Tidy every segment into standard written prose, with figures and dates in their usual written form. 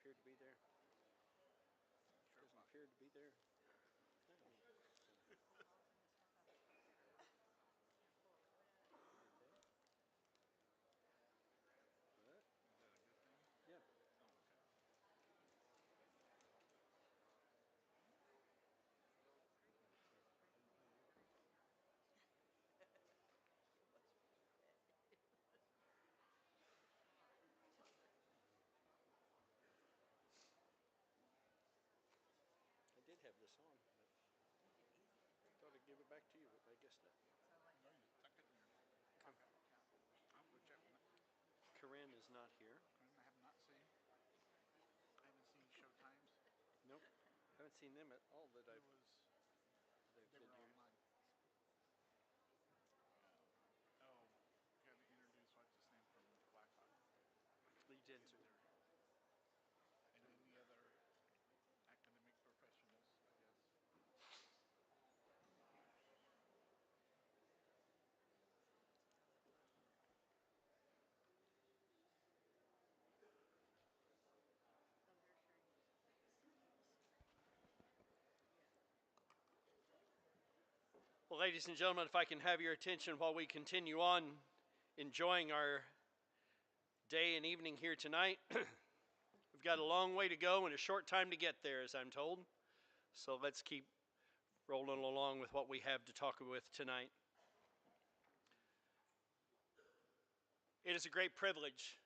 appear to be there. Doesn't appear to be there. What? Yeah. I did have this on, but I thought I'd give it back to you, but I guess not. No, you stuck it in your pocket. I'll go check on it. Corinne is not here. I have not seen. I haven't seen show times. Nope. I haven't seen them at all that I've They been were here. online. Oh, got to introduce what's his name from Blackhawk. Lee Jensen. And any other academic professionals, I guess. Well, ladies and gentlemen, if I can have your attention while we continue on enjoying our day and evening here tonight. We've got a long way to go and a short time to get there, as I'm told. So let's keep rolling along with what we have to talk with tonight. It is a great privilege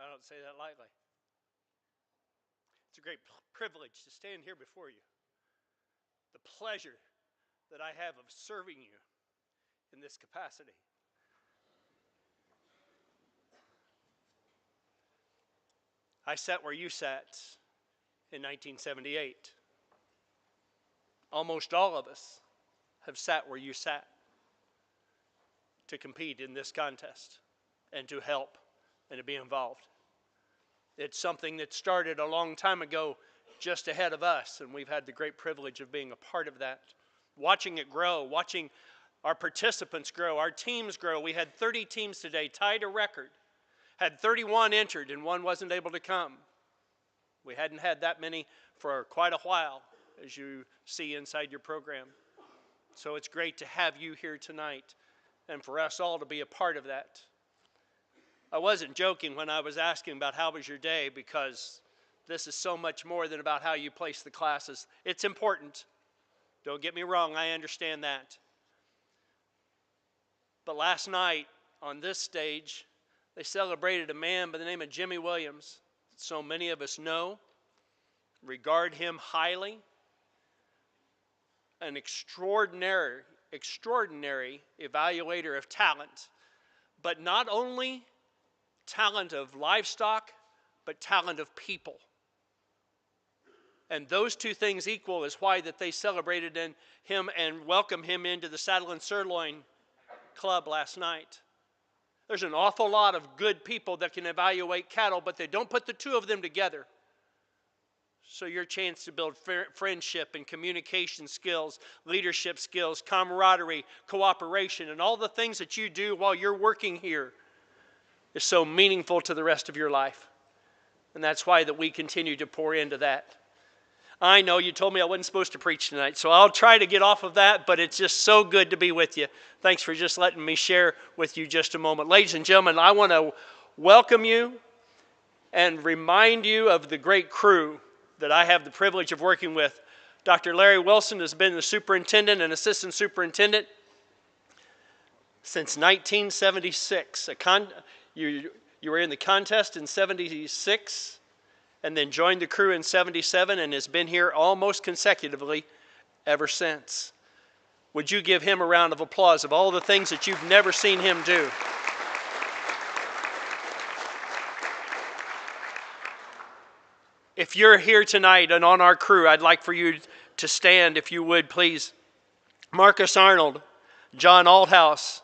I don't say that lightly. It's a great privilege to stand here before you. The pleasure that I have of serving you in this capacity. I sat where you sat in 1978. Almost all of us have sat where you sat to compete in this contest and to help and to be involved. It's something that started a long time ago just ahead of us, and we've had the great privilege of being a part of that. Watching it grow, watching our participants grow, our teams grow. We had 30 teams today, tied a record. Had 31 entered and one wasn't able to come. We hadn't had that many for quite a while, as you see inside your program. So it's great to have you here tonight and for us all to be a part of that. I wasn't joking when I was asking about how was your day, because this is so much more than about how you place the classes. It's important. Don't get me wrong, I understand that. But last night on this stage, they celebrated a man by the name of Jimmy Williams. So many of us know, regard him highly. An extraordinary evaluator of talent, but not only talent of livestock, but talent of people. And those two things equal is why that they celebrated in him and welcomed him into the Saddle and Sirloin Club last night. There's an awful lot of good people that can evaluate cattle, but they don't put the two of them together. So your chance to build friendship and communication skills, leadership skills, camaraderie, cooperation, and all the things that you do while you're working here is so meaningful to the rest of your life. And that's why that we continue to pour into that. I know you told me I wasn't supposed to preach tonight, so I'll try to get off of that, but it's just so good to be with you. Thanks for just letting me share with you just a moment. Ladies and gentlemen, I want to welcome you and remind you of the great crew that I have the privilege of working with. Dr. Larry Wilson has been the superintendent and assistant superintendent since 1976. You were in the contest in 76 and then joined the crew in 77 and has been here almost consecutively ever since. Would you give him a round of applause of all the things that you've never seen him do? If you're here tonight and on our crew, I'd like for you to stand, if you would, please. Marcus Arnold, John Althouse,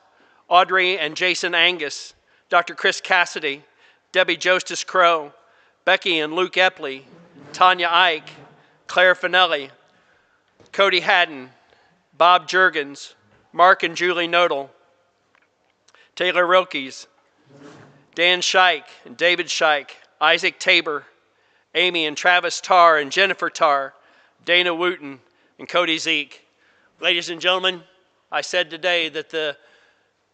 Audrey and Jason Angus, Dr. Chris Cassidy, Debbie Jostis Crow, Becky and Luke Epley, Tanya Ike, Claire Finelli, Cody Haddon, Bob Juergens, Mark and Julie Nodal, Taylor Rilkes, Dan Scheich and David Scheich, Isaac Tabor, Amy and Travis Tarr and Jennifer Tarr, Dana Wooten and Cody Zeke. Ladies and gentlemen, I said today that the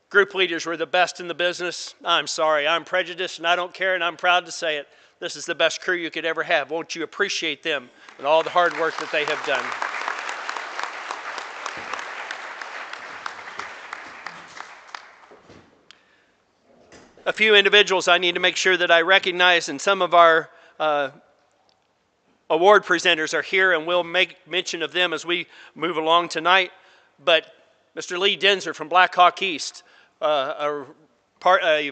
group leaders were the best in the business. I'm sorry, I'm prejudiced and I don't care, and I'm proud to say it. This is the best crew you could ever have. Won't you appreciate them and all the hard work that they have done? A few individuals I need to make sure that I recognize, and some of our award presenters are here, and we'll make mention of them as we move along tonight. But Mr. Lee Denzer from Black Hawk East, a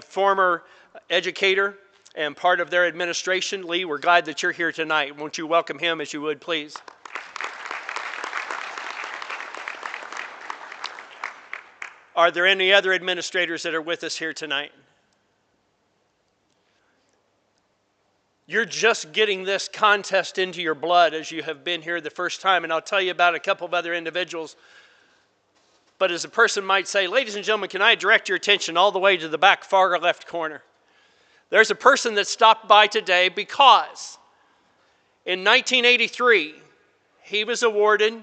former educator and part of their administration. Lee, we're glad that you're here tonight. Won't you welcome him as you would, please? Are there any other administrators that are with us here tonight? You're just getting this contest into your blood as you have been here the first time, and I'll tell you about a couple of other individuals. But as a person might say, ladies and gentlemen, can I direct your attention all the way to the back far left corner? There's a person that stopped by today because in 1983, he was awarded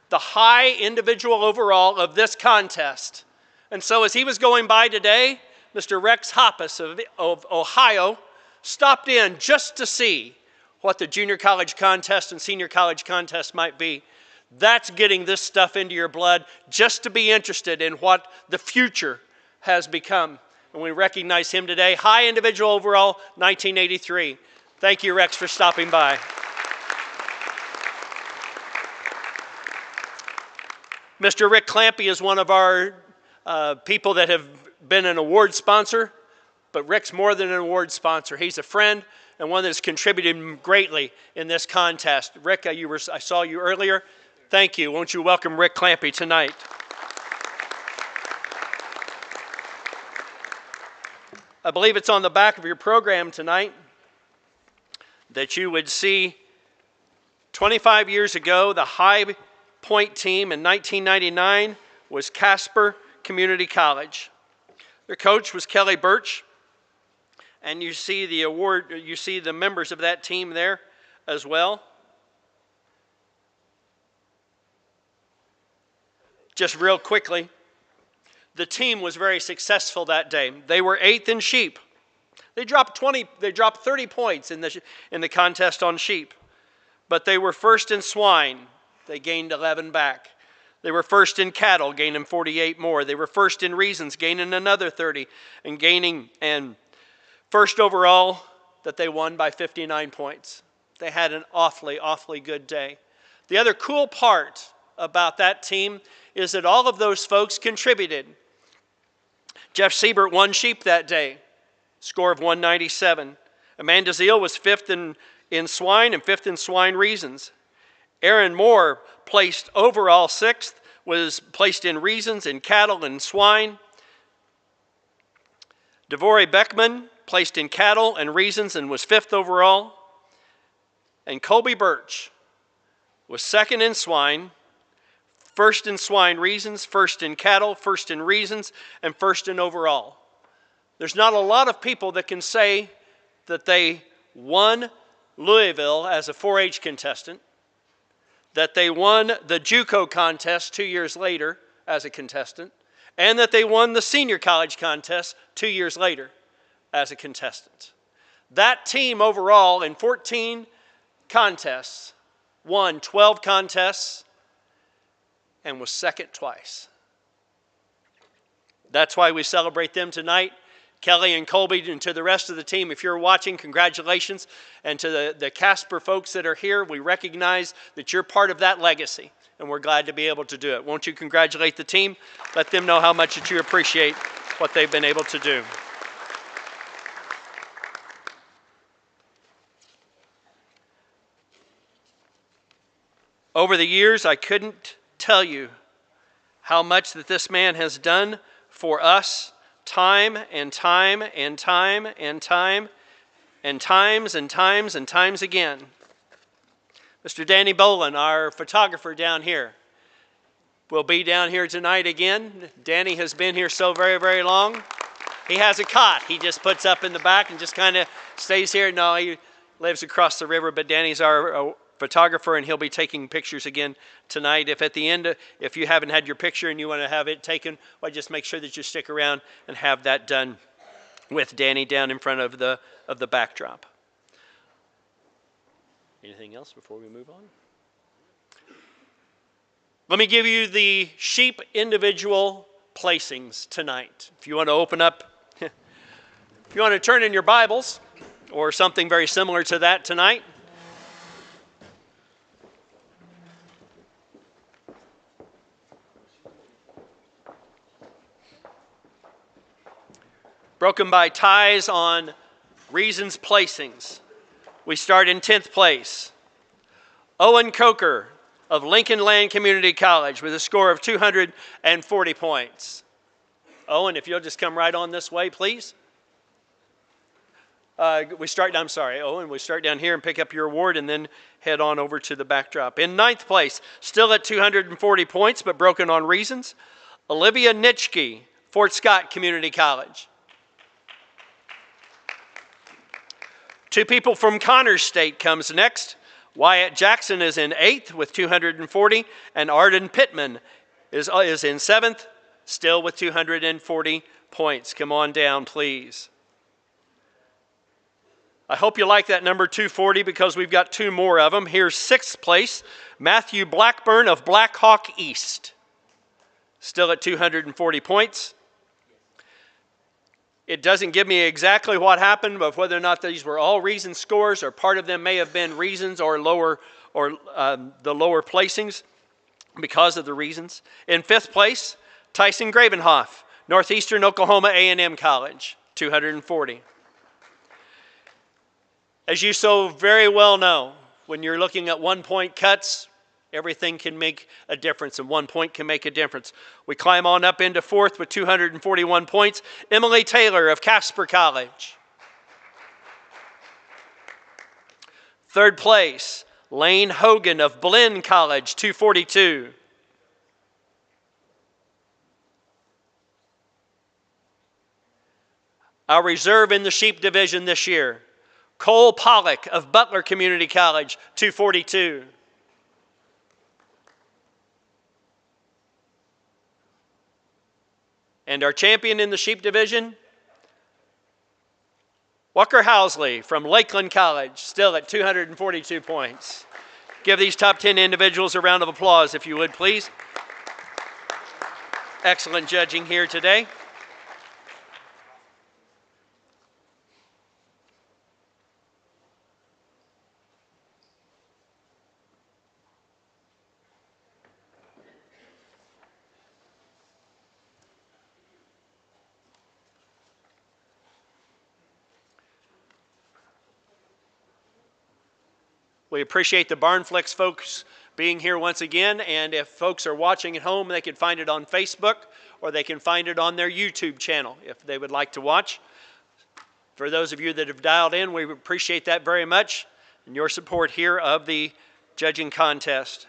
the high individual overall of this contest. And so as he was going by today, Mr. Rex Hoppus of Ohio stopped in just to see what the junior college contest and senior college contest might be. That's getting this stuff into your blood just to be interested in what the future has become. And we recognize him today. High individual overall, 1983. Thank you, Rex, for stopping by. Mr. Rick Clampy is one of our people that have been an award sponsor, but Rick's more than an award sponsor. He's a friend and one that's contributed greatly in this contest. Rick, I saw you earlier. Thank you. Won't you welcome Rick Clampy tonight? I believe it's on the back of your program tonight that you would see 25 years ago, the high point team in 1999 was Casper Community College. Their coach was Kelly Birch, and you see the award, you see the members of that team there as well. Just real quickly, the team was very successful that day. They were 8th in sheep. They dropped 30 points in the contest on sheep. But they were 1st in swine. They gained 11 back. They were 1st in cattle, gaining 48 more. They were 1st in reasons, gaining another 30, and 1st overall that they won by 59 points. They had an awfully, awfully good day. The other cool part about that team is that all of those folks contributed. Jeff Siebert won sheep that day, score of 197. Amanda Zeal was 5th in swine and 5th in swine reasons. Aaron Moore placed overall 6th, was placed in reasons, in cattle and swine. Devore Beckman placed in cattle and reasons and was 5th overall. And Colby Birch was 2nd in swine, 1st in swine reasons, 1st in cattle, 1st in reasons, and 1st in overall. There's not a lot of people that can say that they won Louisville as a 4-H contestant, that they won the JUCO contest 2 years later as a contestant, and that they won the senior college contest 2 years later as a contestant. That team overall in 14 contests won 12 contests and was 2nd twice. That's why we celebrate them tonight. Kelly and Colby, and to the rest of the team, if you're watching, congratulations. And to the Casper folks that are here, we recognize that you're part of that legacy, and we're glad to be able to do it. Won't you congratulate the team? Let them know how much that you appreciate what they've been able to do. Over the years, I couldn't tell you how much that this man has done for us, time and time and time and time and times and times and times again. Mr. Danny Bolin, our photographer down here, will be down here tonight again. Danny has been here so very, very long. He has a cot. He just puts up in the back and just kind of stays here. No, he lives across the river, but Danny's our photographer, and he'll be taking pictures again tonight. If at the end, if you haven't had your picture and you want to have it taken, well, just make sure that you stick around and have that done with Danny down in front of the backdrop. Anything else before we move on? Let me give you the sheep individual placings tonight. If you want to open up, if you want to turn in your Bibles or something very similar to that tonight. Broken by ties on reasons placings. We start in 10th place. Owen Coker of Lincoln Land Community College with a score of 240 points. Owen, if you'll just come right on this way, please. Owen, we start down here and pick up your award and then head on over to the backdrop. In 9th place, still at 240 points, but broken on reasons, Olivia Nitschke, Fort Scott Community College. Two people from Connors State comes next. Wyatt Jackson is in 8th with 240, and Arden Pittman is in 7th, still with 240 points. Come on down, please. I hope you like that number 240 because we've got two more of them. Here's 6th place, Matthew Blackburn of Black Hawk East, still at 240 points. It doesn't give me exactly what happened, but whether or not these were all reason scores or part of them may have been reasons or the lower placings because of the reasons. In 5th place, Tyson Gravenhoff, Northeastern Oklahoma A&M College, 240. As you so very well know, when you're looking at 1-point cuts, everything can make a difference, and 1 point can make a difference. We climb on up into 4th with 241 points. Emily Taylor of Casper College. 3rd place, Lane Hogan of Blinn College, 242. Our reserve in the sheep division this year, Cole Pollock of Butler Community College, 242. And our champion in the sheep division, Walker Housley from Lakeland College, still at 242 points. Give these top 10 individuals a round of applause, if you would, please. Excellent judging here today. We appreciate the Barnflex folks being here once again, and if folks are watching at home, they can find it on Facebook or they can find it on their YouTube channel if they would like to watch. For those of you that have dialed in, we appreciate that very much and your support here of the judging contest.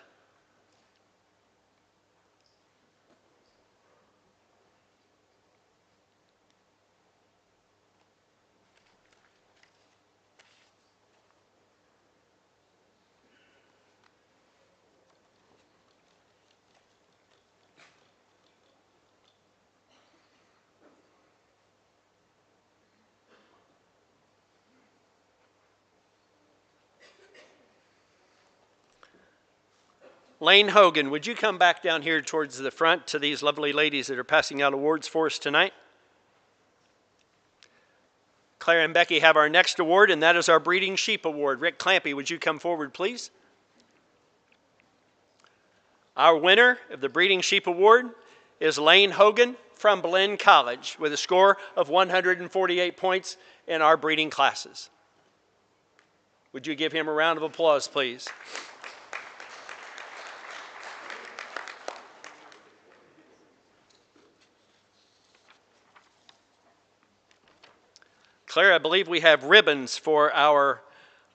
Lane Hogan, would you come back down here towards the front to these lovely ladies that are passing out awards for us tonight? Claire and Becky have our next award, and that is our Breeding Sheep Award. Rick Clampy, would you come forward, please? Our winner of the Breeding Sheep Award is Lane Hogan from Blinn College with a score of 148 points in our breeding classes. Would you give him a round of applause, please? Claire, I believe we have ribbons for our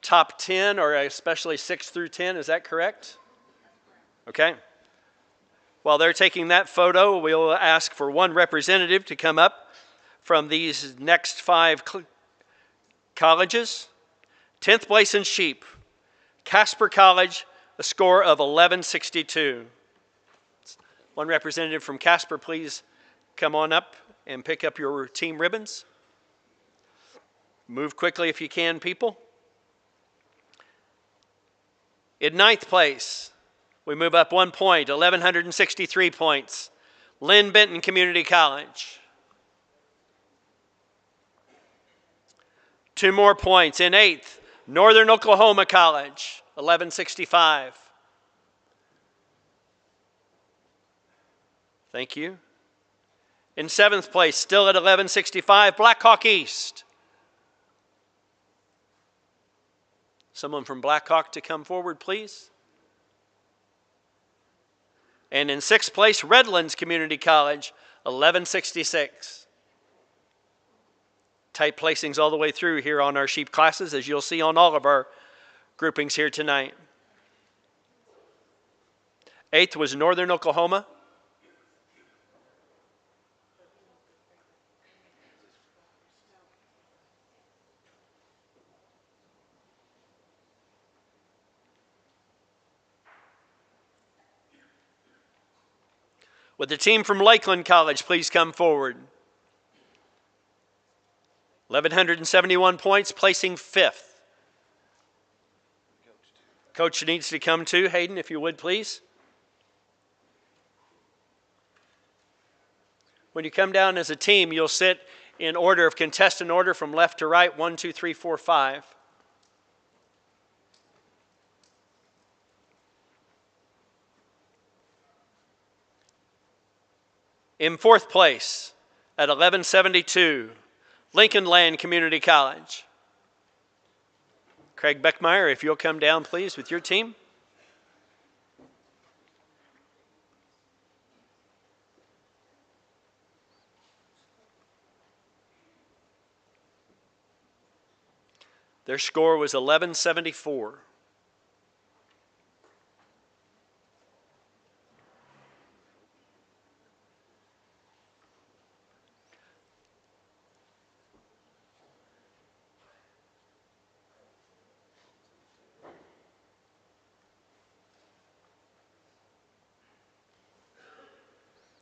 top 10, or especially 6 through 10. Is that correct? Okay. While they're taking that photo, we'll ask for one representative to come up from these next 5 colleges. 10th place in sheep, Casper College, a score of 1162. One representative from Casper, please come on up and pick up your team ribbons. Move quickly if you can, people. In 9th place, we move up 1 point, 1,163 points, Lynn Benton Community College. 2 more points. In 8th, Northern Oklahoma College, 1165. Thank you. In 7th place, still at 1165, Blackhawk East. Someone from Blackhawk to come forward, please. And in 6th place, Redlands Community College, 1166. Tight placings all the way through here on our sheep classes, as you'll see on all of our groupings here tonight. 8th was Northern Oklahoma. Would the team from Lakeland College please come forward? 1,171 points, placing 5th. Coach needs to come too. Hayden, if you would, please. When you come down as a team, you'll sit in order of contestant order from left to right, 1, 2, 3, 4, 5. In 4th place, at 1172, Lincoln Land Community College. Craig Beckmeyer, if you'll come down, please, with your team. Their score was 1174.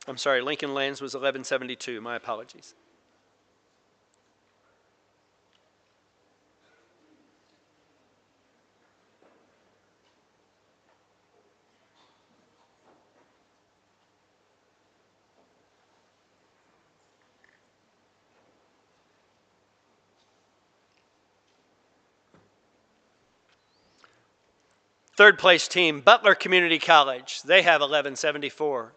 I'm sorry, Lincoln Lands was 1172. My apologies. Third place team, Butler Community College. They have 1174.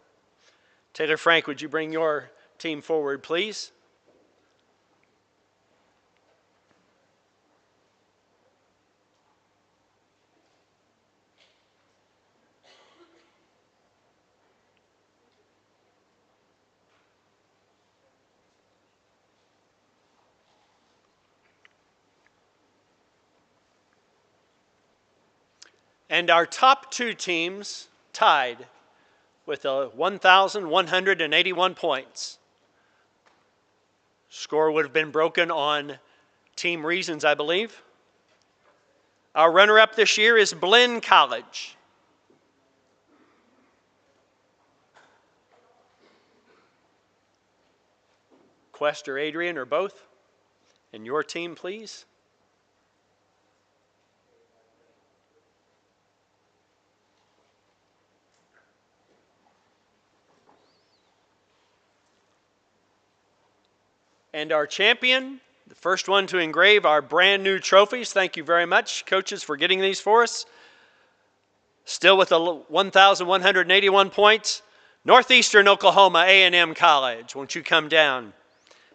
Taylor Frank, would you bring your team forward, please? And our top 2 teams tied with 1,181 points. Score would have been broken on team reasons, I believe. Our runner-up this year is Blinn College. Quest or Adrian or both? And your team, please. And our champion, the first one to engrave our brand new trophies. Thank you very much, coaches, for getting these for us. Still with 1,181 points, Northeastern Oklahoma A&M College. Won't you come down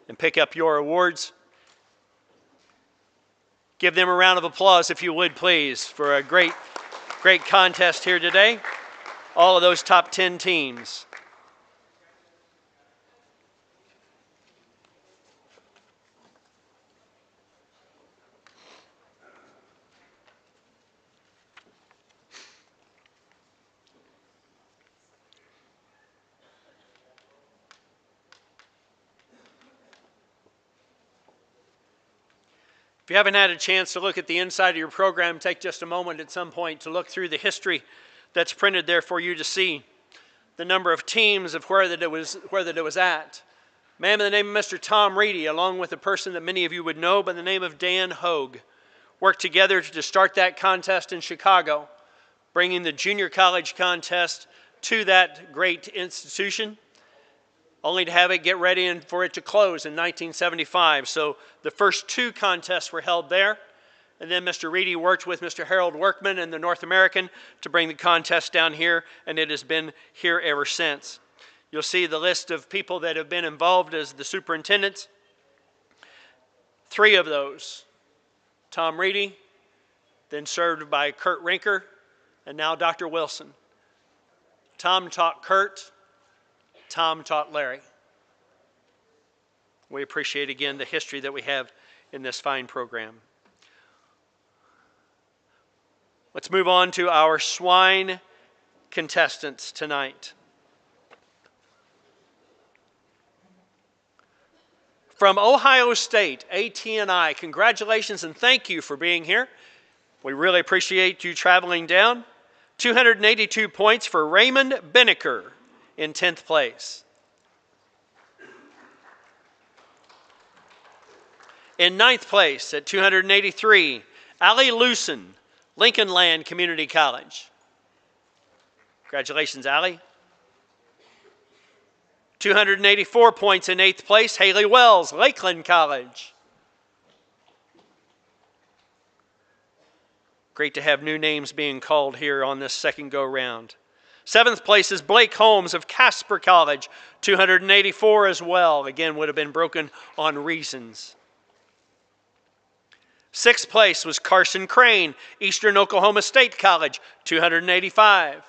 and pick up your awards? Give them a round of applause, if you would, please, for a great contest here today. All of those top 10 teams. If you haven't had a chance to look at the inside of your program, take just a moment at some point to look through the history that's printed there for you to see the number of teams of where that it was at. A man by the name of Mr. Tom Reedy, along with a person that many of you would know by the name of Dan Hogue, worked together to start that contest in Chicago, bringing the junior college contest to that great institution, only to have it get ready and for it to close in 1975. So the first two contests were held there. And then Mr. Reedy worked with Mr. Harold Workman and the North American to bring the contest down here, and it has been here ever since. You'll see the list of people that have been involved as the superintendents. 3 of those, Tom Reedy, then served by Kurt Rinker, and now Dr. Wilson. Tom taught Kurt, Tom taught Larry. We appreciate again the history that we have in this fine program. Let's move on to our swine contestants tonight. From Ohio State, AT&I, congratulations and thank you for being here. We really appreciate you traveling down. 282 points for Raymond Binnicker in 10th place. In 9th place at 283, Allie Lewson, Lincoln Land Community College. Congratulations, Allie. 284 points in 8th place, Haley Wells, Lakeland College. Great to have new names being called here on this second go-round. 7th place is Blake Holmes of Casper College, 284 as well. Again, would have been broken on reasons. 6th place was Carson Crane, Eastern Oklahoma State College, 285.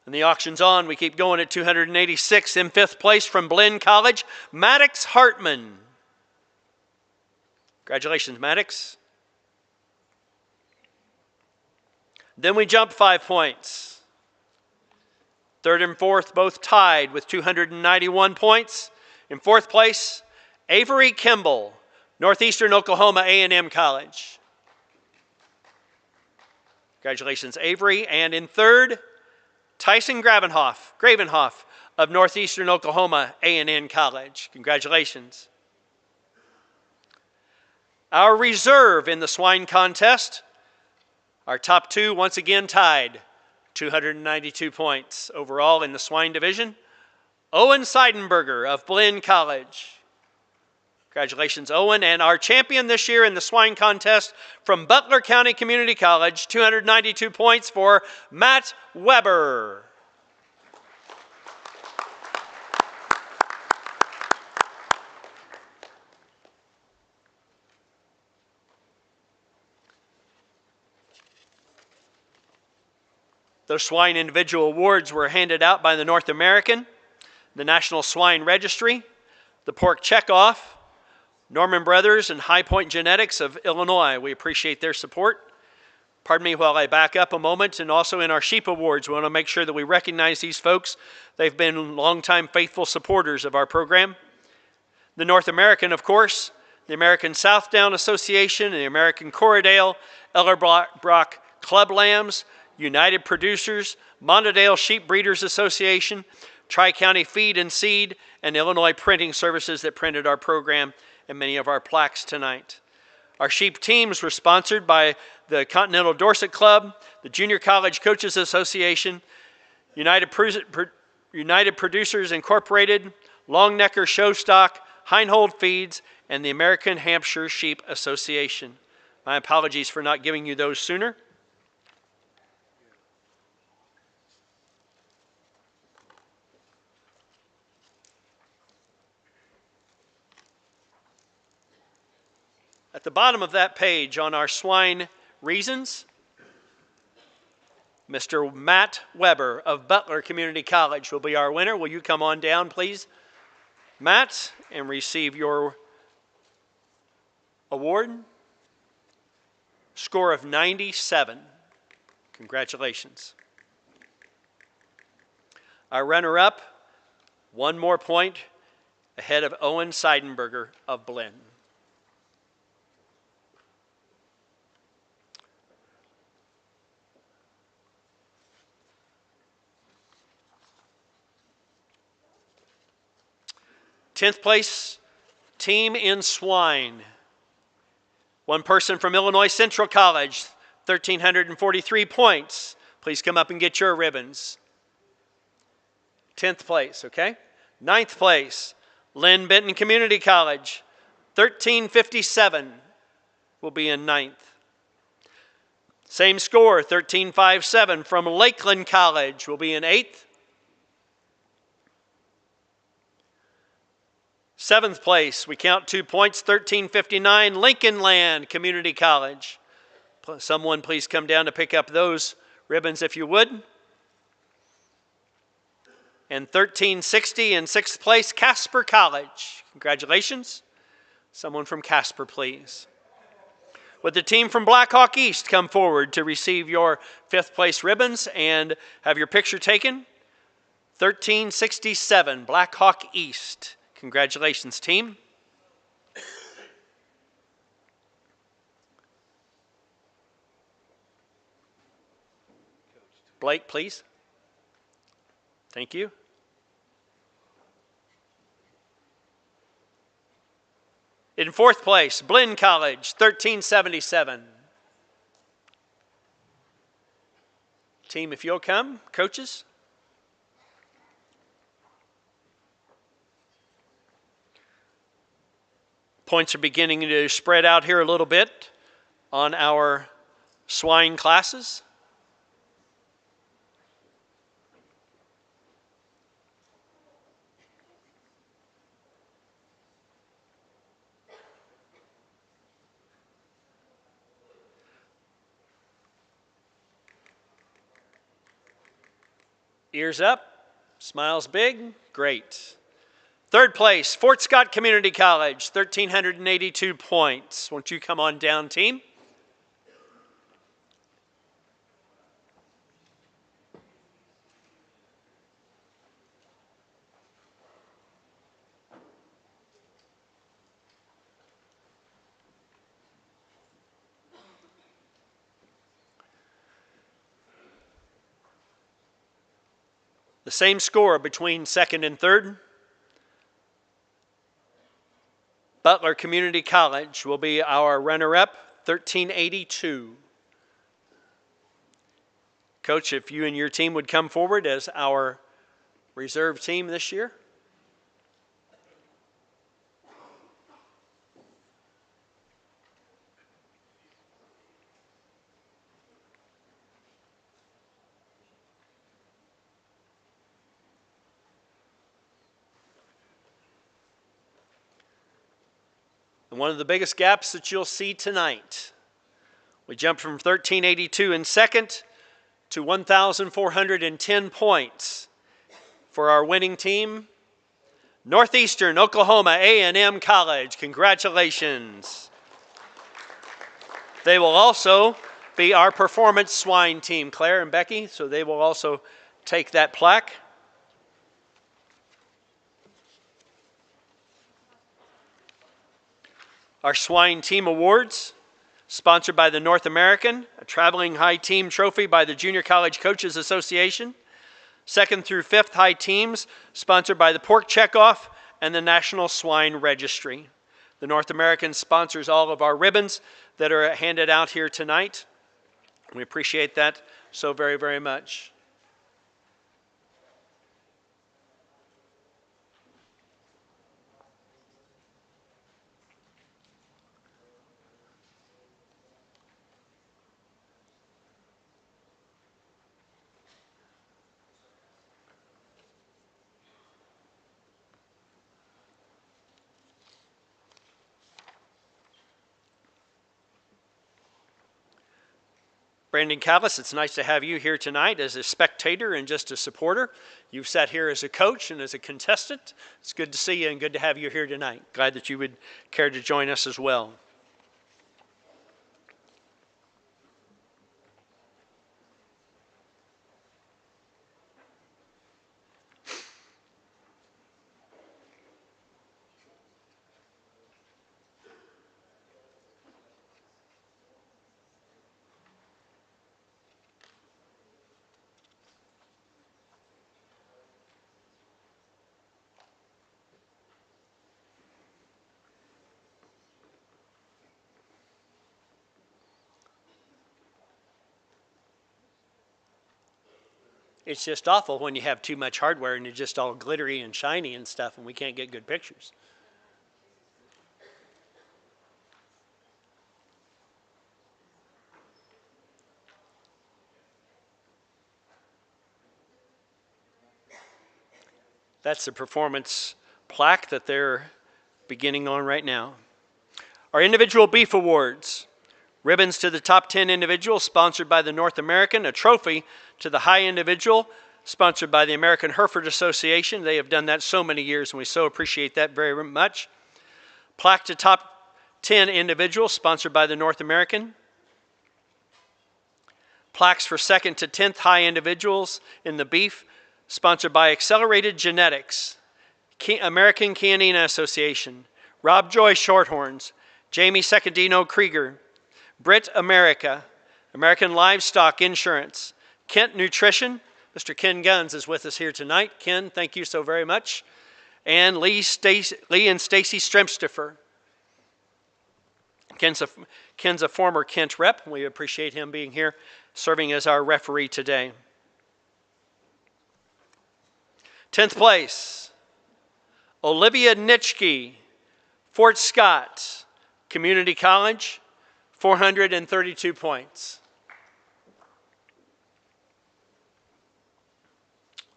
And the auction's on. We keep going at 286. In 5th place from Blinn College, Maddox Hartman. Congratulations, Maddox. Then we jump 5 points. 3rd and 4th both tied with 291 points. In 4th place, Avery Kimball, Northeastern Oklahoma A&M College. Congratulations, Avery. And in 3rd, Tyson Gravenhoff of Northeastern Oklahoma A&M College. Congratulations. Our reserve in the swine contest, our top 2 once again tied, 292 points overall in the swine division. Owen Seidenberger of Blinn College. Congratulations, Owen. And our champion this year in the swine contest from Butler County Community College, 292 points for Matt Weber. Those swine individual awards were handed out by the North American, the National Swine Registry, the Pork Checkoff, Norman Brothers, and High Point Genetics of Illinois. We appreciate their support. Pardon me while I back up a moment, and also in our sheep awards, we want to make sure that we recognize these folks. They've been longtime faithful supporters of our program. The North American, of course, the American Southdown Association, the American Corriedale, Ellerbrock Club Lambs, United Producers, Montadale Sheep Breeders Association, Tri-County Feed and Seed, and Illinois Printing Services that printed our program and many of our plaques tonight. Our sheep teams were sponsored by the Continental Dorset Club, the Junior College Coaches Association, United Producers Incorporated, Longnecker Showstock, Heinhold Feeds, and the American Hampshire Sheep Association. My apologies for not giving you those sooner. At the bottom of that page on our swine reasons, Mr. Matt Weber of Butler Community College will be our winner. Will you come on down, please, Matt, and receive your award? Score of 97. Congratulations. Our runner-up, 1 more point, ahead of Owen Seidenberger of Blinn. Tenth place team in Swine. One person from Illinois Central College, 1,343 points. Please come up and get your ribbons. 10th place, okay? 9th place, Lynn Benton Community College, 1357 will be in 9th. Same score, 1357 from Lakeland College will be in 8th. 7th place, we count 2 points, 1359, Lincoln Land Community College. Someone please come down to pick up those ribbons if you would. And 1360 in 6th place, Casper College. Congratulations. Someone from Casper, please. Would the team from Blackhawk East come forward to receive your 5th place ribbons and have your picture taken? 1367, Blackhawk East. Congratulations, team. Blake, please. Thank you. In 4th place, Blinn College, 1377. Team, if you'll come, coaches. Points are beginning to spread out here a little bit on our swine classes. Ears up, smiles big, great. 3rd place, Fort Scott Community College, 1,382 points. Won't you come on down, team? The same score between 2nd and 3rd. Butler Community College will be our runner-up, 1382. Coach, if you and your team would come forward as our reserve team this year. And one of the biggest gaps that you'll see tonight, we jumped from 1382 in 2nd to 1,410 points for our winning team, Northeastern Oklahoma A&M College. Congratulations. They will also be our performance swine team, Claire and Becky, so they will also take that plaque. Our swine team awards, sponsored by the North American, a traveling high team trophy by the Junior College Coaches Association. 2nd through 5th high teams, sponsored by the Pork Checkoff and the National Swine Registry. The North American sponsors all of our ribbons that are handed out here tonight. We appreciate that so very, very much. Brandon Callis, it's nice to have you here tonight as a spectator and just a supporter. You've sat here as a coach and as a contestant. It's good to see you and good to have you here tonight. Glad that you would care to join us as well. It's just awful when you have too much hardware and it's just all glittery and shiny and stuff and we can't get good pictures. That's the performance plaque that they're beginning on right now. Our individual beef awards. Ribbons to the top 10 individuals, sponsored by the North American. A trophy to the high individual, sponsored by the American Hereford Association. They have done that so many years, and we so appreciate that very much. Plaque to top 10 individuals, sponsored by the North American. Plaques for 2nd to 10th high individuals in the beef, sponsored by Accelerated Genetics, American Canine Association, Rob Joy Shorthorns, Jamie Secondino Krieger, Brit America, American Livestock Insurance, Kent Nutrition. Mr. Ken Guns is with us here tonight. Ken, thank you so very much. And Lee and Stacy Stremstifer. Ken's a former Kent rep. We appreciate him being here, serving as our referee today. 10th place, Olivia Nitschke, Fort Scott Community College, 432 points.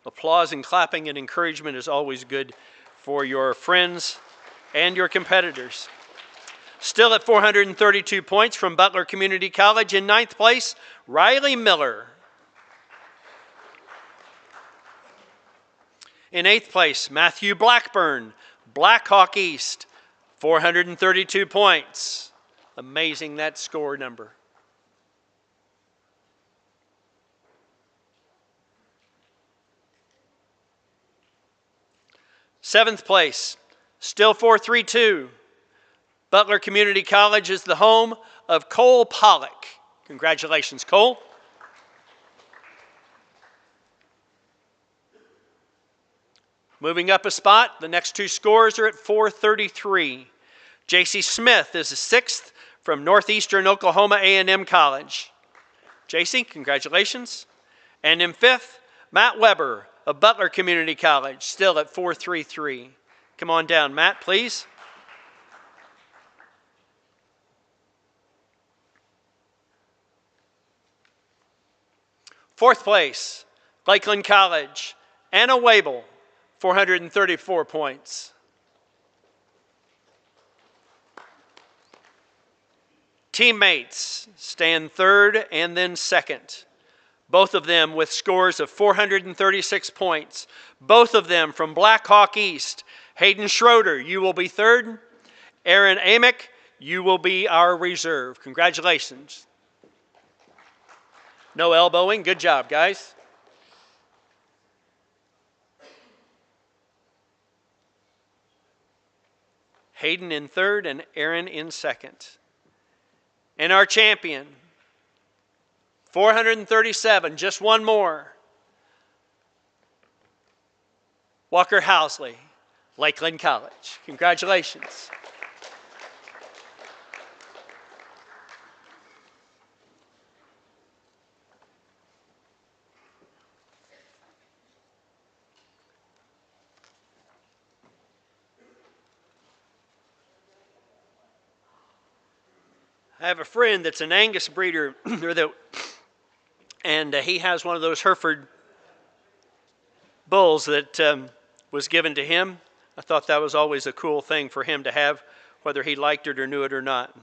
Applause and clapping and encouragement is always good for your friends and your competitors. Still at 432 points from Butler Community College. In 9th place, Riley Miller. In 8th place, Matthew Blackburn, Blackhawk East, 432 points. Amazing that score number. Seventh place, still 432. Butler Community College is the home of Cole Pollock. Congratulations, Cole. Moving up a spot, the next two scores are at 433. J.C. Smith is the 6th from Northeastern Oklahoma A&M College. J.C., congratulations. And in 5th, Matt Weber of Butler Community College, still at 433. Come on down, Matt, please. Fourth place, Lakeland College, Anna Wabel, 434 points. Teammates stand 3rd and then 2nd. Both of them with scores of 436 points. Both of them from Blackhawk East. Hayden Schroeder, you will be 3rd. Aaron Amick, you will be our reserve. Congratulations. No elbowing. Good job, guys. Hayden in 3rd and Aaron in 2nd. And our champion, 437, just one more. Walker Housley, Lakeland College. Congratulations. I have a friend that's an Angus breeder, and he has one of those Hereford bulls that was given to him. I thought that was always a cool thing for him to have, whether he liked it or knew it or not.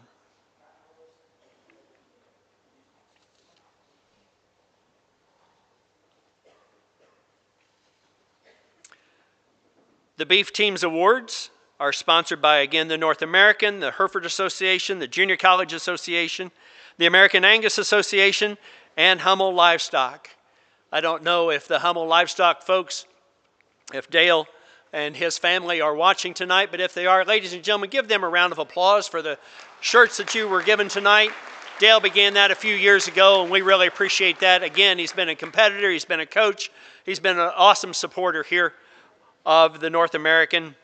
The Beef Teams Awards are sponsored by, again, the North American, the Hereford Association, the Junior College Association, the American Angus Association, and Hummel Livestock. I don't know if the Hummel Livestock folks, if Dale and his family are watching tonight, but if they are, ladies and gentlemen, give them a round of applause for the shirts that you were given tonight. Dale began that a few years ago, and we really appreciate that. Again, he's been a competitor, he's been a coach, he's been an awesome supporter here of the North American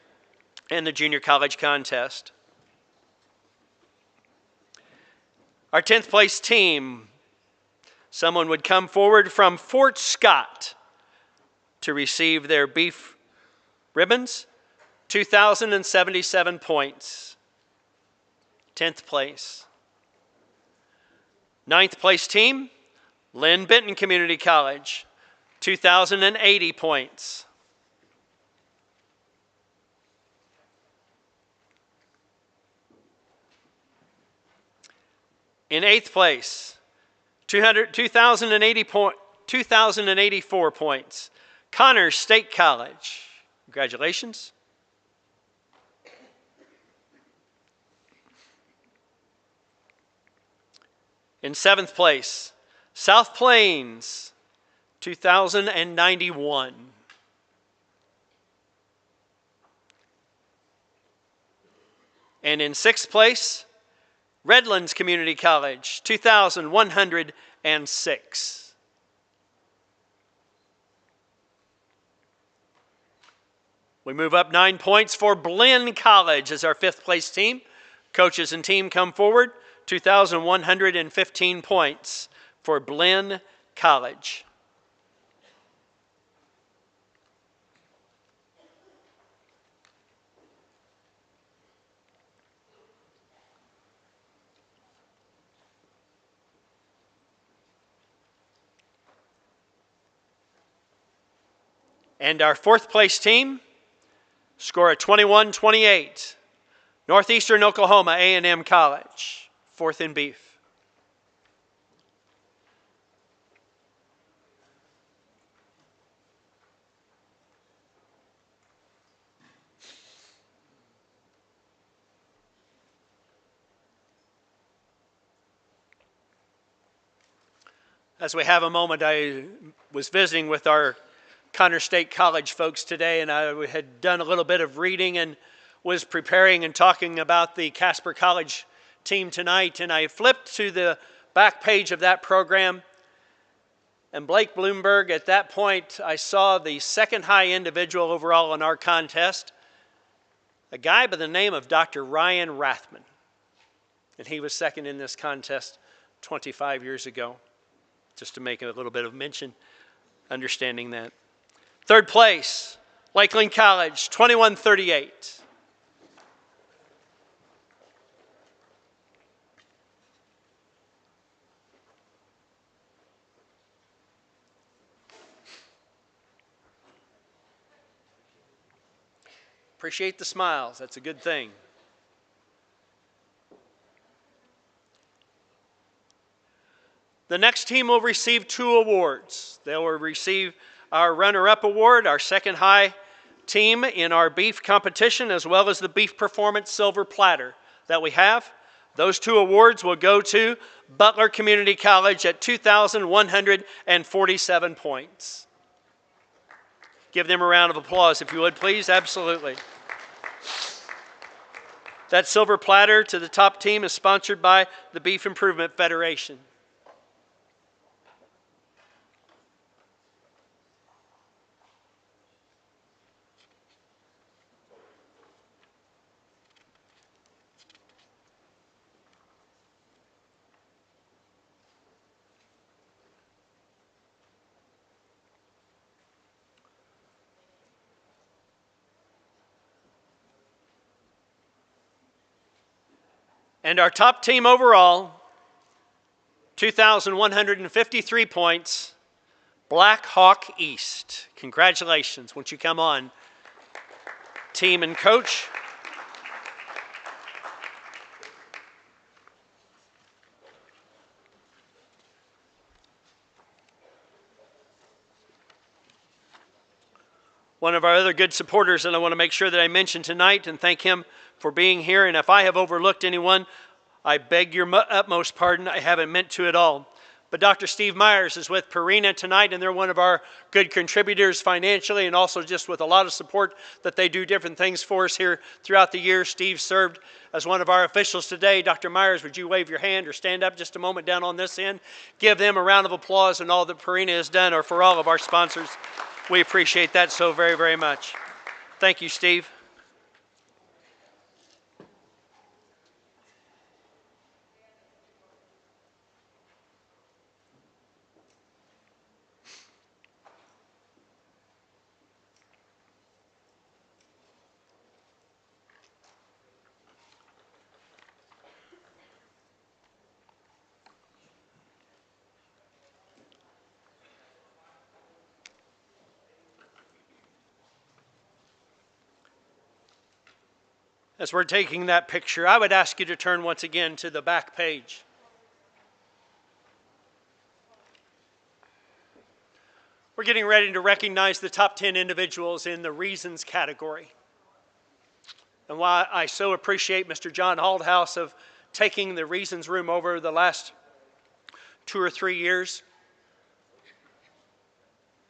and the Junior College Contest. Our 10th place team, someone would come forward from Fort Scott, to receive their beef ribbons, 2,077 points. 10th place. 9th place team, Lynn Benton Community College, 2,080 points. In 8th place, 2,084 points, Connors State College. Congratulations. In 7th place, South Plains, 2,091. And in 6th place, Redlands Community College, 2,106. We move up 9 points for Blinn College as our 5th place team. Coaches and team come forward, 2,115 points for Blinn College. And our 4th place team score a 21-28. Northeastern Oklahoma A&M College, 4th in beef. As we have a moment, I was visiting with our Connors State College folks today, and I had done a little bit of reading and was preparing and talking about the Casper College team tonight, and I flipped to the back page of that program, and Blake Bloomberg, at that point, I saw the second high individual overall in our contest, a guy by the name of Dr. Ryan Rathman, and he was second in this contest 25 years ago, just to make a little bit of mention, understanding that. 3rd place, Lakeland College, 21-38. Appreciate the smiles, that's a good thing. The next team will receive 2 awards. They will receive our runner-up award, our second high team in our beef competition, as well as the Beef Performance Silver Platter that we have. Those 2 awards will go to Butler Community College at 2,147 points. Give them a round of applause if you would, please. Absolutely. That silver platter to the top team is sponsored by the Beef Improvement Federation. And our top team overall, 2,153 points, Black Hawk East. Congratulations. Won't you come on, team and coach? One of our other good supporters that I want to make sure that I mention tonight and thank him for being here. And if I have overlooked anyone, I beg your utmost pardon. I haven't meant to at all. But Dr. Steve Myers is with Purina tonight, and they're one of our good contributors financially and also just with a lot of support that they do different things for us here throughout the year. Steve served as one of our officials today. Dr. Myers, would you wave your hand or stand up just a moment down on this end? Give them a round of applause and all that Purina has done, or for all of our sponsors. We appreciate that so very, very much. Thank you, Steve. As we're taking that picture, I would ask you to turn once again to the back page. We're getting ready to recognize the top 10 individuals in the reasons category. And why I so appreciate Mr. John Aldhouse of taking the reasons room over the last 2 or 3 years.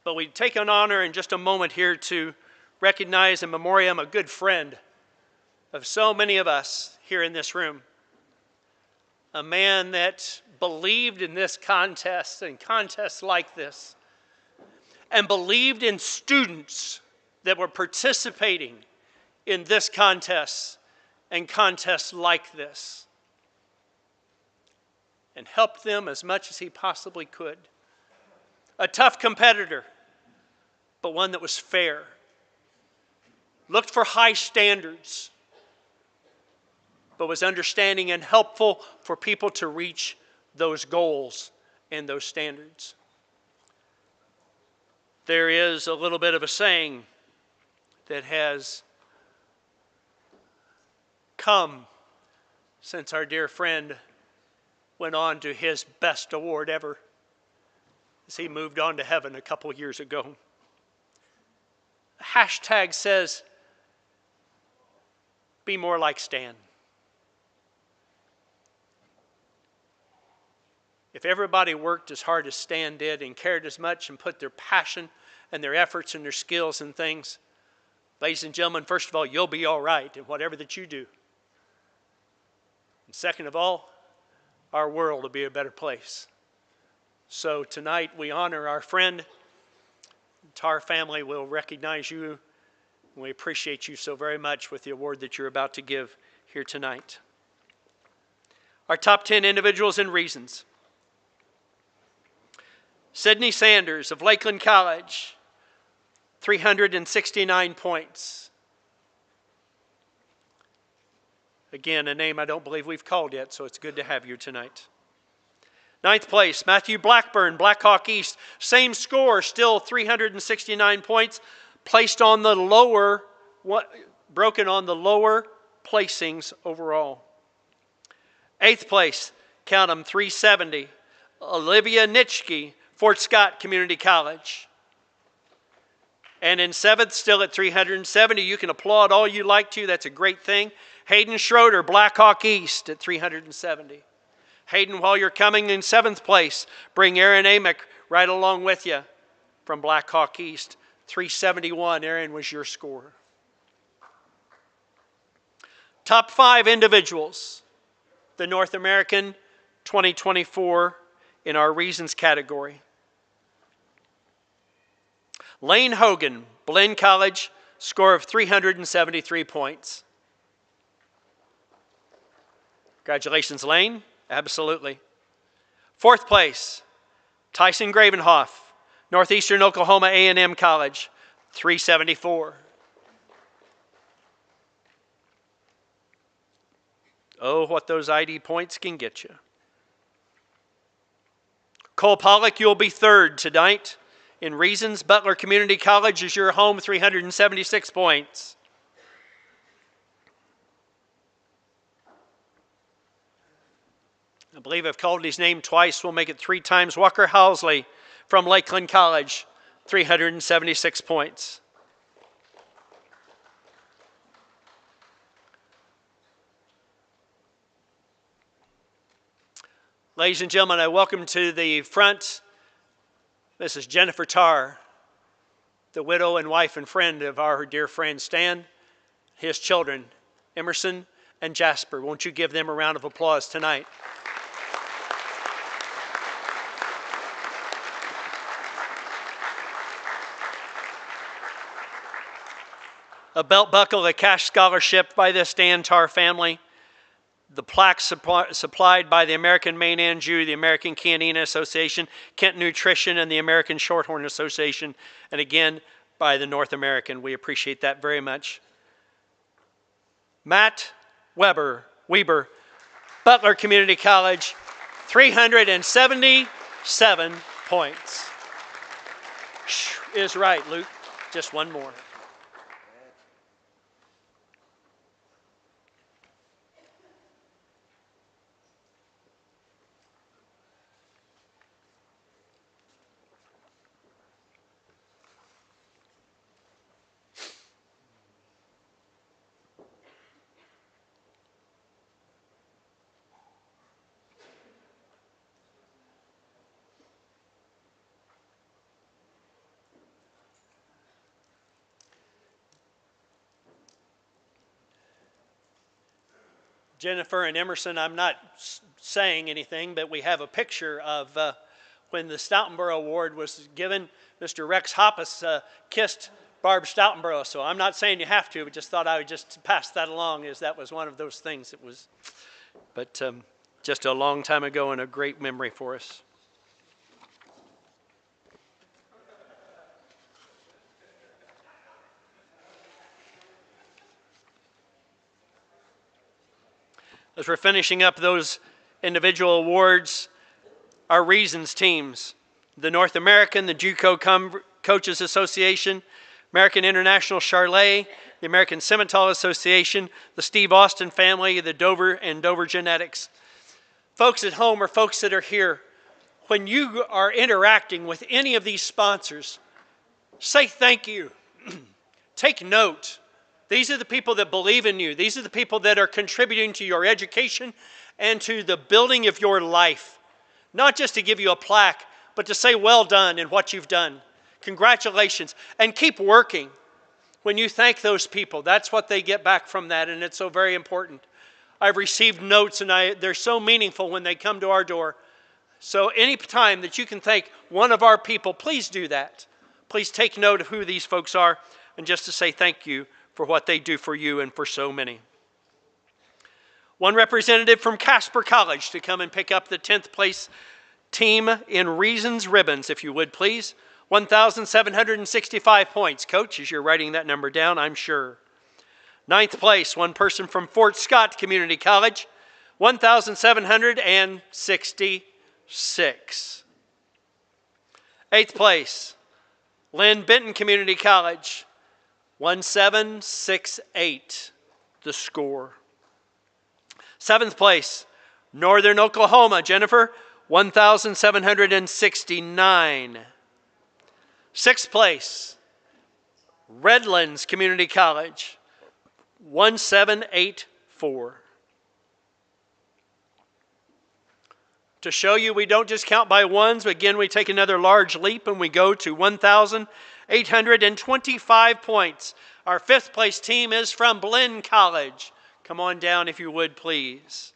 But we take an honor in just a moment here to recognize in memoriam a good friend of so many of us here in this room. A man that believed in this contest and contests like this, and believed in students that were participating in this contest and contests like this, and helped them as much as he possibly could. A tough competitor, but one that was fair. Looked for high standards, but was understanding and helpful for people to reach those goals and those standards. There is a little bit of a saying that has come since our dear friend went on to his best award ever, as he moved on to heaven a couple years ago. The hashtag says, "Be more like Stan." If everybody worked as hard as Stan did and cared as much and put their passion and their efforts and their skills and things, ladies and gentlemen, first of all, you'll be all right in whatever that you do. And second of all, our world will be a better place. So tonight we honor our friend. The Tarr family will recognize you. And we appreciate you so very much with the award that you're about to give here tonight. Our top 10 individuals and reasons. Sydney Sanders of Lakeland College, 369 points. Again, a name I don't believe we've called yet, so it's good to have you tonight. 9th place, Matthew Blackburn, Blackhawk East. Same score, still 369 points, placed on the lower, broken on the lower placings overall. 8th place, count them, 370, Olivia Nitschke, Fort Scott Community College. And in 7th, still at 370, you can applaud all you like to, that's a great thing. Hayden Schroeder, Blackhawk East at 370. Hayden, while you're coming in 7th place, bring Aaron Amick right along with you from Blackhawk East. 371, Aaron, was your score. Top 5 individuals, the North American 2024 in our reasons category. Lane Hogan, Blinn College, score of 373 points. Congratulations, Lane. Absolutely. 4th place, Tyson Gravenhoff, Northeastern Oklahoma A&M College, 374. Oh, what those ID points can get you. Cole Pollock, you'll be 3rd tonight. In reasons, Butler Community College is your home, 376 points. I believe I've called his name twice. We'll make it 3 times. Walker Housley from Lakeland College, 376 points. Ladies and gentlemen, I welcome to the front Mrs. Jennifer Tarr, the widow and wife and friend of our dear friend Stan, his children, Emerson and Jasper. Won't you give them a round of applause tonight? A belt buckle, a cash scholarship by the Stan Tarr family. The plaques supplied by the American Maine and Jew, the American Canina Association, Kent Nutrition, and the American Shorthorn Association, and again, by the North American. We appreciate that very much. Matt Weber, Butler Community College, 377 points. Is right, Luke. Just one more. Jennifer and Emerson, I'm not saying anything, but we have a picture of when the Stoutenborough Award was given. Mr. Rex Hoppus kissed Barb Stoutenborough, so I'm not saying you have to, but just thought I would just pass that along, as that was one of those things. It was, but just a long time ago and a great memory for us. As we're finishing up those individual awards, our reasons teams, the North American, the JUCO Coaches Association, American International Charlet, the American Simmental Association, the Steve Austin family, the Dover and Dover Genetics. Folks at home or folks that are here, when you are interacting with any of these sponsors, say thank you. Take note. These are the people that believe in you. These are the people that are contributing to your education and to the building of your life. Not just to give you a plaque, but to say well done in what you've done. Congratulations. And keep working. When you thank those people, that's what they get back from that, and it's so very important. I've received notes, and they're so meaningful when they come to our door. So any time that you can thank one of our people, please do that. Please take note of who these folks are, and just to say thank you for what they do for you and for so many. One representative from Casper College to come and pick up the 10th place team in Reasons Ribbons, if you would please. 1,765 points. Coach, as you're writing that number down, I'm sure. 9th place, one person from Fort Scott Community College, 1,766. 8th place, Lynn Benton Community College, 1,768, the score. 7th place, Northern Oklahoma, Jennifer, 1,769. 6th place, Redlands Community College, 1,784. To show you we don't just count by ones, but again we take another large leap and we go to 1,825 points. Our 5th place team is from Blinn College. Come on down if you would please.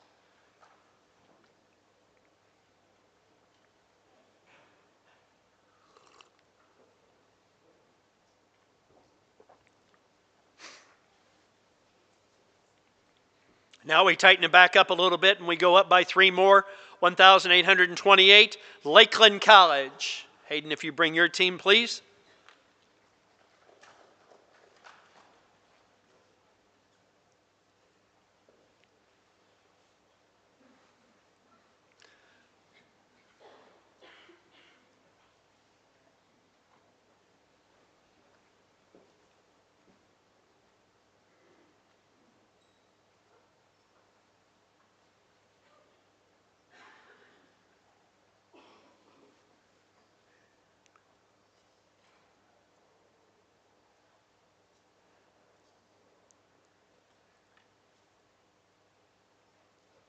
Now we tighten it back up a little bit and we go up by 3 more. 1,828, Lakeland College. Hayden, if you bring your team, please.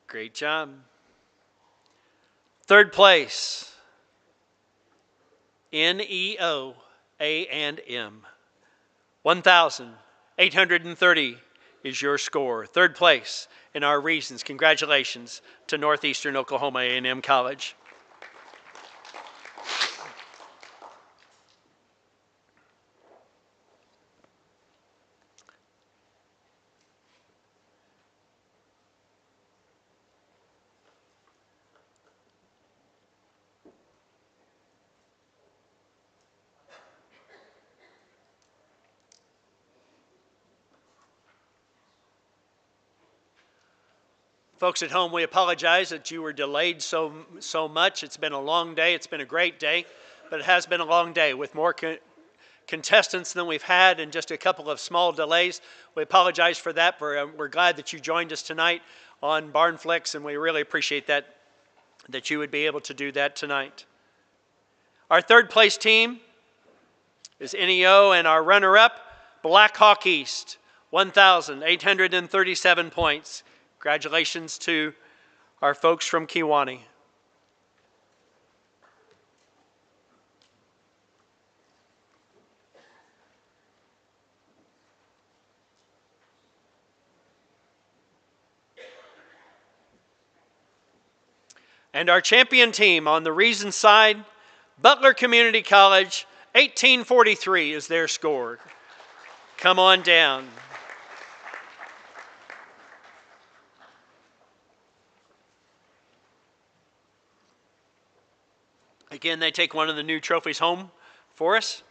Great job. 3rd place, NEO A&M. 1,830 is your score. 3rd place in our regions. Congratulations to Northeastern Oklahoma A&M College. Folks at home, we apologize that you were delayed so much. It's been a long day. It's been a great day, but it has been a long day with more contestants than we've had and just a couple of small delays. We apologize for that. We're glad that you joined us tonight on Barnflex, and we really appreciate that you would be able to do that tonight. Our 3rd place team is NEO, and our runner-up, Black Hawk East, 1,837 points. Congratulations to our folks from Kewanee. And our champion team on the Reason side, Butler Community College, 1843 is their score. Come on down. Again, they take one of the new trophies home for us.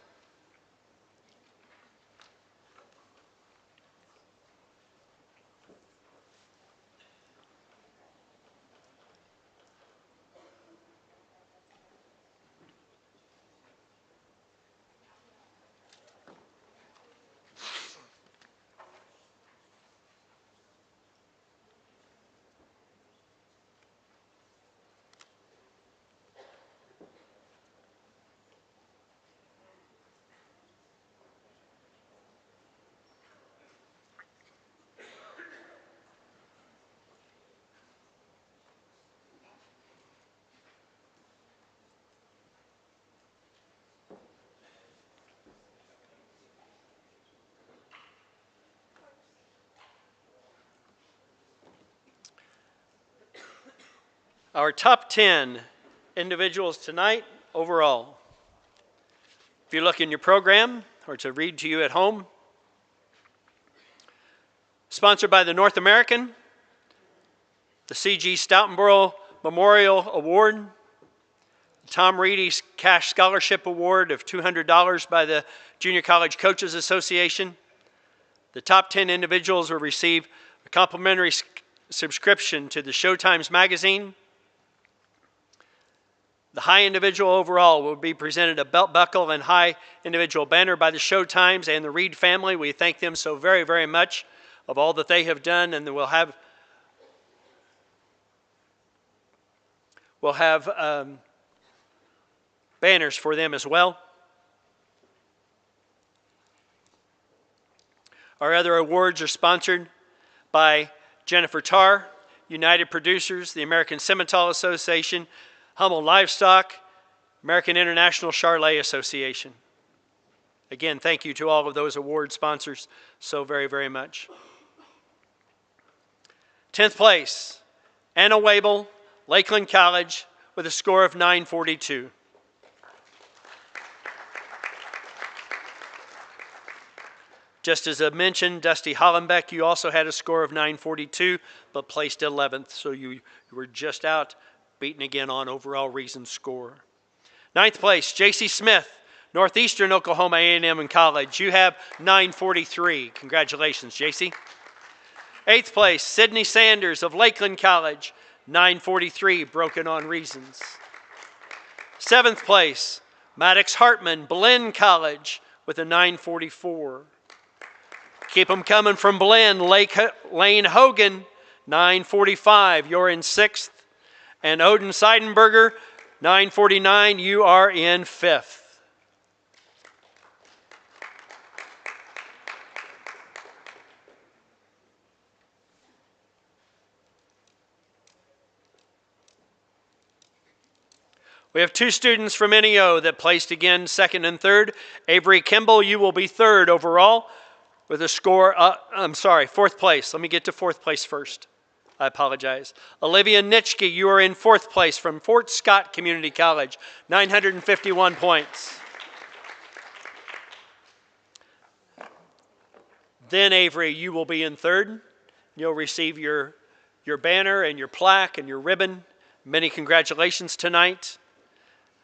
Our top 10 individuals tonight overall. If you look in your program or to read to you at home, sponsored by the North American, the C.G. Stoutenborough Memorial Award, the Tom Reedy Cash Scholarship Award of $200 by the Junior College Coaches Association. The top 10 individuals will receive a complimentary subscription to the Showtimes magazine. The high individual overall will be presented a belt buckle and high individual banner by the Showtimes and the Reed family. We thank them so very, very much of all that they have done, and we'll have banners for them as well. Our other awards are sponsored by Jennifer Tarr, United Producers, the American Simmental Association, Hummel Livestock, American International Charlet Association. Again, thank you to all of those award sponsors so very, very much. 10th place, Anna Wabel, Lakeland College, with a score of 942. Just as I mentioned, Dusty Hollenbeck, you also had a score of 942, but placed 11th, so you were just out, beaten again on overall Reason score. 9th place, J.C. Smith, Northeastern Oklahoma A&M and College. You have 943. Congratulations, J.C. 8th place, Sydney Sanders of Lakeland College, 943, broken on Reasons. 7th place, Maddox Hartman, Blinn College, with a 944. Keep them coming from Blinn, Lane Hogan, 945. You're in 6th. And Odin Seidenberger, 949. You are in 5th. We have 2 students from NEO that placed again 2nd and 3rd. Avery Kimball, you will be 3rd overall with a score, 4th place. Let me get to 4th place first. I apologize. Olivia Nitschke, you are in 4th place from Fort Scott Community College, 951 points. Then Avery, you will be in 3rd. You'll receive your banner and your plaque and your ribbon. Many congratulations tonight.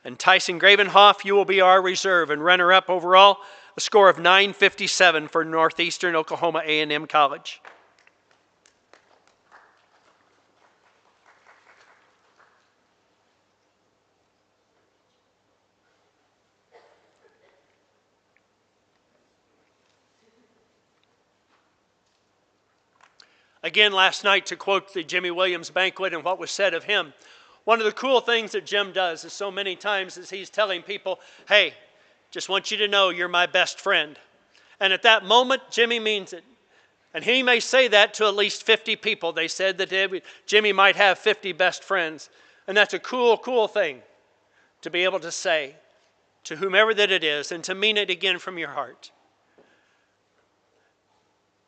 And Tyson Gravenhoff, you will be our reserve and runner-up overall, a score of 957 for Northeastern Oklahoma A&M College. Again, last night, to quote the Jimmy Williams banquet and what was said of him, one of the cool things that Jim does is so many times is he's telling people, hey, just want you to know you're my best friend. And at that moment, Jimmy means it. And he may say that to at least 50 people. They said that Jimmy might have 50 best friends. And that's a cool, cool thing to be able to say to whomever that it is and to mean it again from your heart.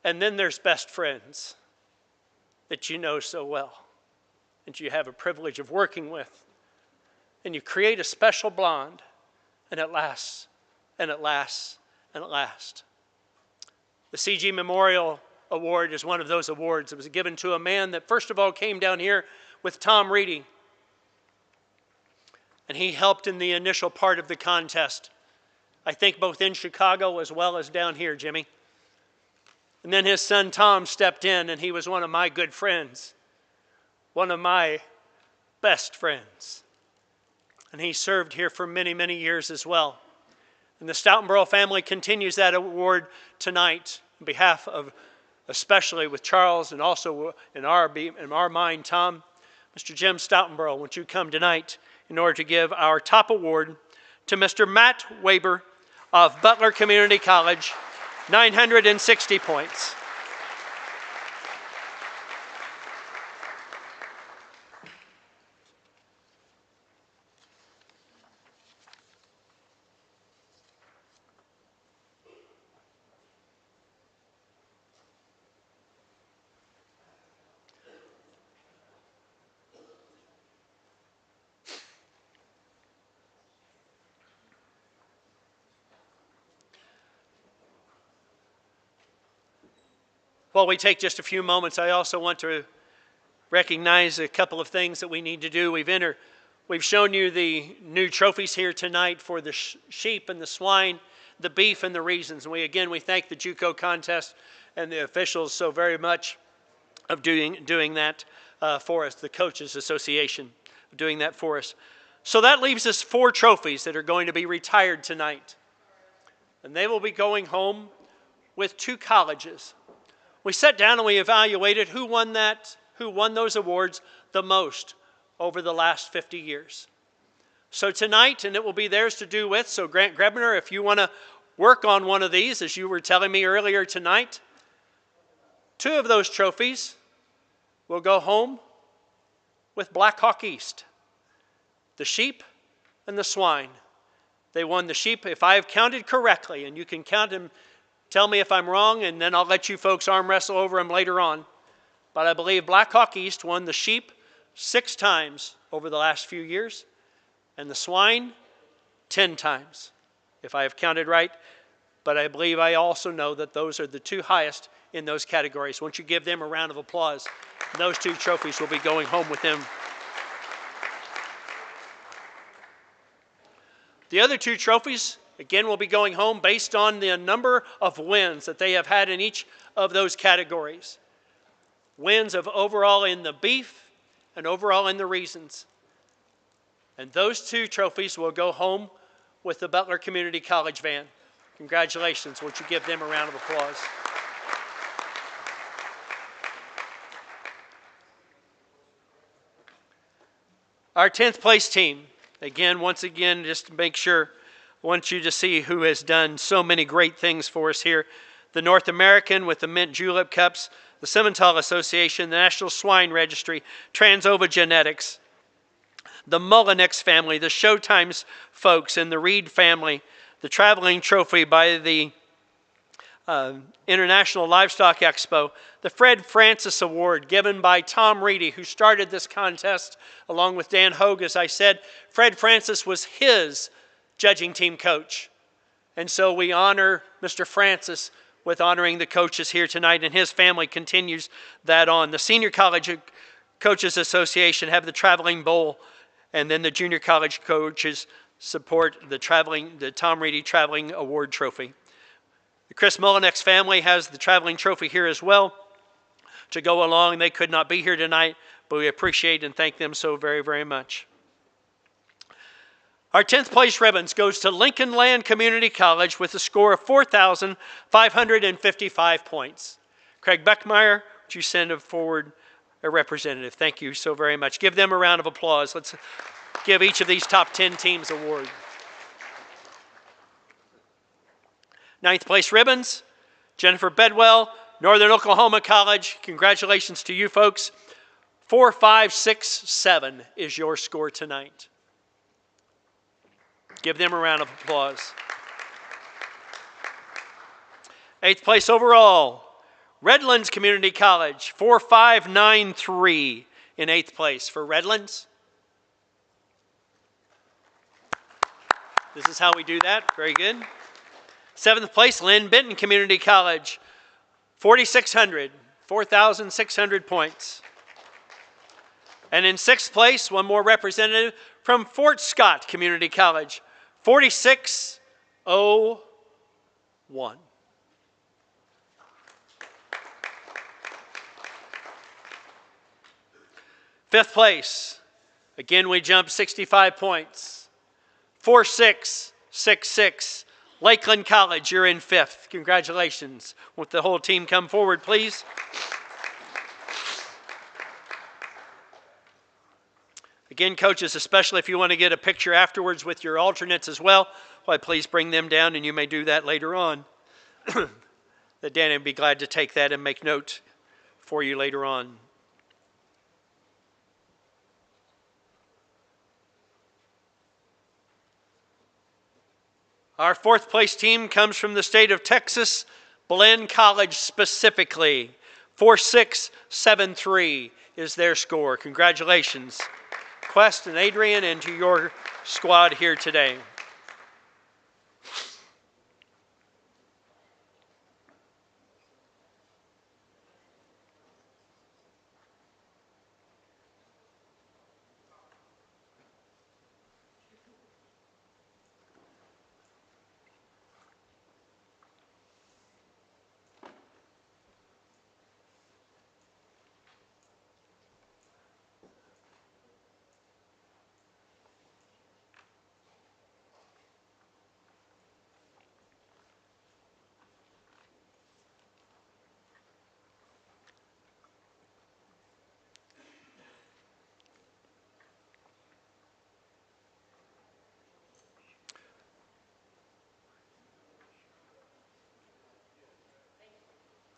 And then there's best friends that you know so well. and you have a privilege of working with. And you create a special bond, and it lasts, and it lasts, and it lasts. The CG Memorial Award is one of those awards. It was given to a man that first of all came down here with Tom Reedy. And he helped in the initial part of the contest. I think both in Chicago as well as down here, Jimmy. And then his son Tom stepped in, and he was one of my good friends. One of my best friends. And he served here for many, many years as well. And the Stoutenborough family continues that award tonight on behalf of, especially with Charles and also in our mind, Tom. Mr. Jim Stoutenborough, won't you come tonight in order to give our top award to Mr. Matt Weber of Butler Community College, 960 points. While we take just a few moments, I also want to recognize a couple of things that we need to do. We've shown you the new trophies here tonight for the sheep and the swine, the beef and the reasons. And we thank the JUCO contest and the officials so very much of doing that for us, the Coaches Association doing that for us. So that leaves us 4 trophies that are going to be retired tonight. And they will be going home with 2 colleges. We sat down and we evaluated who won those awards the most over the last 50 years. So tonight, and it will be theirs to do with, so Grant Grebner, if you want to work on one of these, as you were telling me earlier tonight, 2 of those trophies will go home with Black Hawk East, the sheep and the swine. They won the sheep, if I have counted correctly, and you can count them. Tell me if I'm wrong, and then I'll let you folks arm wrestle over them later on. But I believe Black Hawk East won the sheep 6 times over the last few years, and the swine 10 times, if I have counted right. But I believe I also know that those are the 2 highest in those categories. Won't you give them a round of applause? Those 2 trophies will be going home with them. The other 2 trophies, again, will be going home based on the number of wins that they have had in each of those categories. Wins of overall in the beef and overall in the reasons. And those 2 trophies will go home with the Butler Community College van. Congratulations. Won't you give them a round of applause? Our 10th place team, once again, just to make sure, I want you to see who has done so many great things for us here. The North American with the Mint Julep Cups, the Simmental Association, the National Swine Registry, Transova Genetics, the Mullinex family, the Showtimes folks, and the Reed family, the Traveling Trophy by the International Livestock Expo, the Fred Francis Award given by Tom Reedy, who started this contest along with Dan Hogue. As I said, Fred Francis was his judging team coach. And so we honor Mr. Francis with honoring the coaches here tonight, and his family continues that on. The Senior College Coaches Association have the Traveling Bowl, and then the Junior College coaches support the Tom Reedy Traveling Award Trophy. The Chris Mullinex family has the Traveling Trophy here as well to go along. They could not be here tonight, but we appreciate and thank them so very, very much. Our 10th place ribbons goes to Lincoln Land Community College with a score of 4,555 points. Craig Beckmeyer, would you send forward a representative? Thank you so very much. Give them a round of applause. Let's give each of these top 10 teams an award. 9th place ribbons, Jennifer Bedwell, Northern Oklahoma College. Congratulations to you folks. 4,567 is your score tonight. Give them a round of applause. 8th place overall, Redlands Community College, 4,593 In 8th place for Redlands. This is how we do that. Very good. 7th place, Lynn Benton Community College. 4,600 points. And in 6th place, one more representative from Fort Scott Community College. 4601. Fifth place, again we jump 65 points. 4666. Lakeland College, you're in 5th. Congratulations. Won't the whole team come forward, please? Again, coaches, especially if you want to get a picture afterwards with your alternates as well, why please bring them down, and you may do that later on. That Danny would be glad to take that and make note for you later on. Our 4th place team comes from the state of Texas, Belen College specifically. 4673 is their score. Congratulations, Quest and Adrian, and to your squad here today.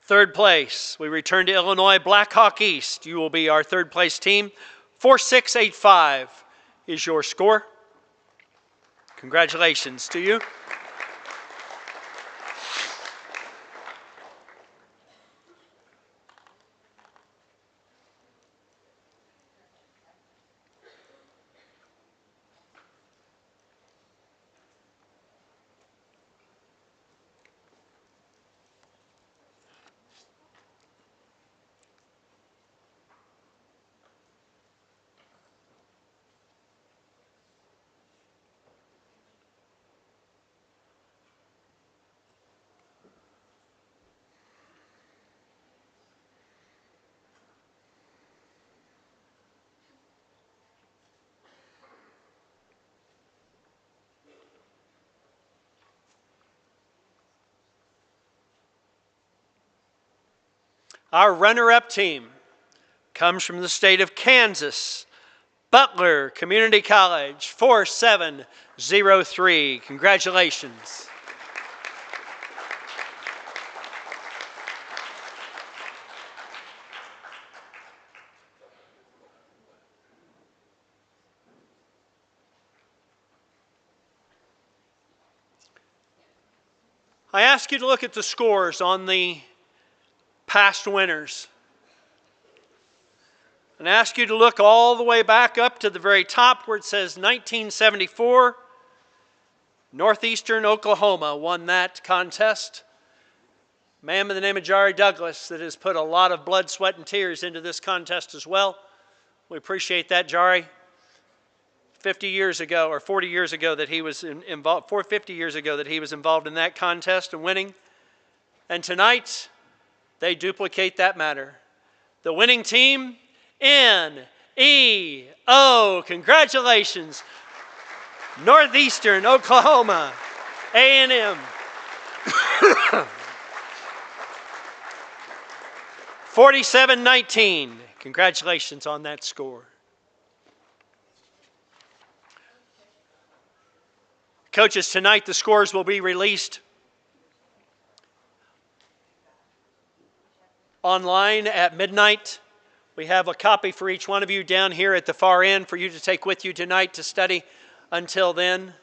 Third place, we return to Illinois, Blackhawk East. You will be our 3rd place team. 4685 is your score. Congratulations to you. Our runner-up team comes from the state of Kansas, Butler Community College, 4703. Congratulations. I ask you to look at the scores on the past winners. And ask you to look all the way back up to the very top where it says 1974. Northeastern Oklahoma won that contest. A man by the name of Jari Douglas that has put a lot of blood, sweat, and tears into this contest as well. We appreciate that, Jari. 50 years ago, or 40 years ago that he was involved, 50 years ago that he was involved in that contest and winning. And tonight, they duplicate that matter. The winning team, NEO. Congratulations. Northeastern Oklahoma, A&M. 47-19. Congratulations on that score. Coaches, tonight the scores will be released online at midnight. We have a copy for each one of you down here at the far end for you to take with you tonight to study until then.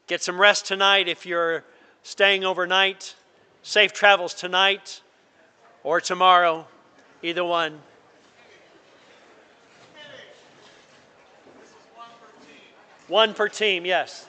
Get some rest tonight if you're staying overnight. Safe travels tonight or tomorrow, either one. One per team, yes.